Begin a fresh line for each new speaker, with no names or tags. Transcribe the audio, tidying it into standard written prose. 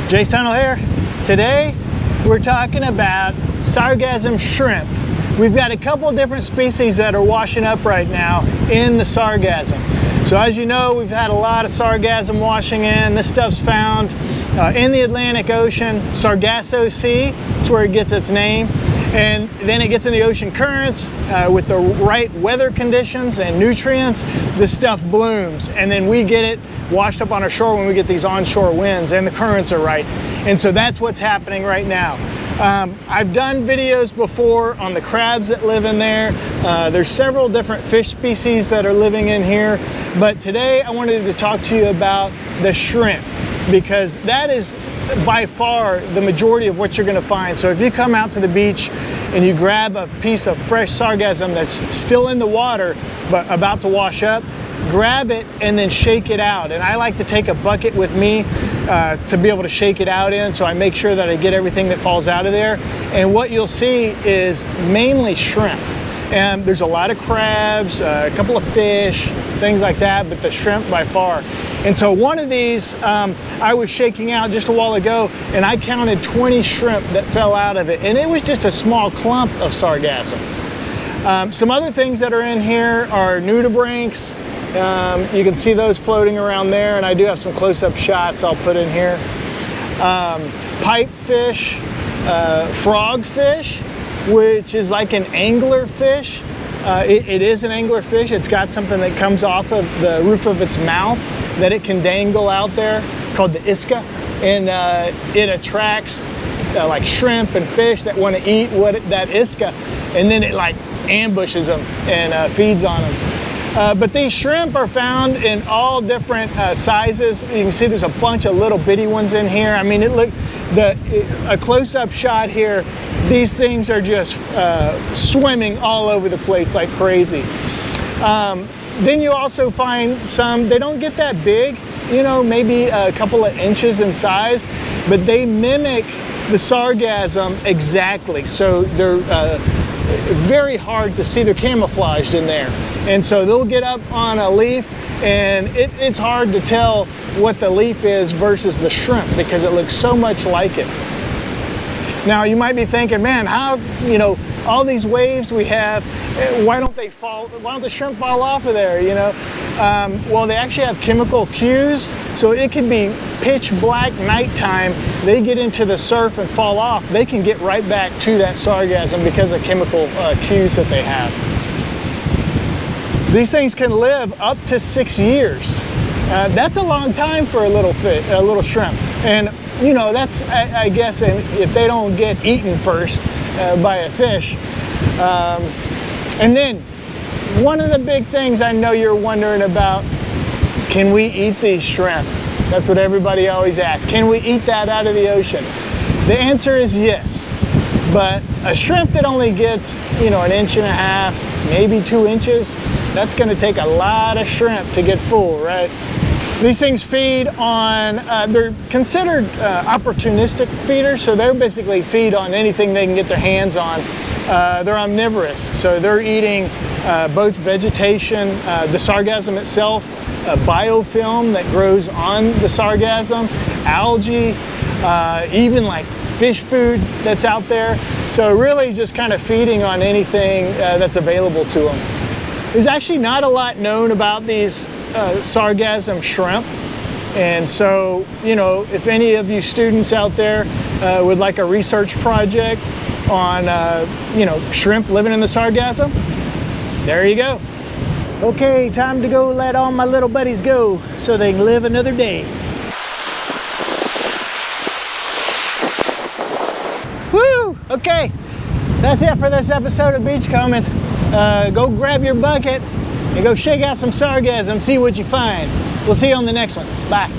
Jace Tunnell here. Today we're talking about Sargassum shrimp. We've got a couple of different species that are washing up right now in the Sargassum. So as you know, we've had a lot of Sargassum washing in. This stuff's found in the Atlantic Ocean, Sargasso Sea, that's where it gets its name. And then it gets in the ocean currents with the right weather conditions and nutrients, this stuff blooms. And then we get it washed up on our shore when we get these onshore winds and the currents are right. And so that's what's happening right now. I've done videos before on the crabs that live in there. There's several different fish species that are living in here. But today I wanted to talk to you about the shrimp, because that is by far the majority of what you're going to find. So if you come out to the beach and you grab a piece of fresh sargassum that's still in the water but about to wash up, grab it and then shake it out. And I like to take a bucket with me to be able to shake it out in, so I make sure that I get everything that falls out of there. And what you'll see is mainly shrimp. And there's a lot of crabs, a couple of fish, things like that, but the shrimp by far. And so one of these I was shaking out just a while ago, and I counted 20 shrimp that fell out of it, and it was just a small clump of sargassum. Some other things that are in here are nudibranchs. You can see those floating around there, and I do have some close-up shots I'll put in here. Pipefish, frogfish, which is like an angler fish. It is an angler fish. It's got something that comes off of the roof of its mouth that it can dangle out there called the isca, and it attracts like shrimp and fish that want to eat that isca, and then it like ambushes them and feeds on them. But these shrimp are found in all different sizes. You can see there's a bunch of little bitty ones in here. I mean, a close-up shot here, these things are just swimming all over the place like crazy. Then you also find some, they don't get that big, you know, maybe a couple of inches in size, but they mimic the sargassum exactly. So they're very hard to see. They're camouflaged in there. And so they'll get up on a leaf, and it's hard to tell what the leaf is versus the shrimp because it looks so much like it. Now you might be thinking, man, how, you know, all these waves we have, why don't the shrimp fall off of there, you know? Well, they actually have chemical cues, so it can be pitch black nighttime. They get into the surf and fall off. They can get right back to that sargassum because of chemical cues that they have. These things can live up to 6 years. That's a long time for a little shrimp. And you know, that's, I guess, if they don't get eaten first by a fish. And then, one of the big things I know you're wondering about, can we eat these shrimp? That's what everybody always asks. Can we eat that out of the ocean? The answer is yes. But a shrimp that only gets, you know, 1.5 inches, maybe 2 inches, that's going to take a lot of shrimp to get full, right? These things feed on, they're considered opportunistic feeders, so they basically feed on anything they can get their hands on. They're omnivorous, so they're eating both vegetation, the sargassum itself, biofilm that grows on the sargassum, algae, even like fish food that's out there. So really just kind of feeding on anything that's available to them. There's actually not a lot known about these sargassum shrimp, and so, you know, if any of you students out there would like a research project on you know, shrimp living in the sargassum, there you go. Okay, time to go let all my little buddies go so they can live another day. Woo! Okay, that's it for this episode of Beachcombing. Go grab your bucket and go shake out some sargassum, see what you find. We'll see you on the next one. Bye.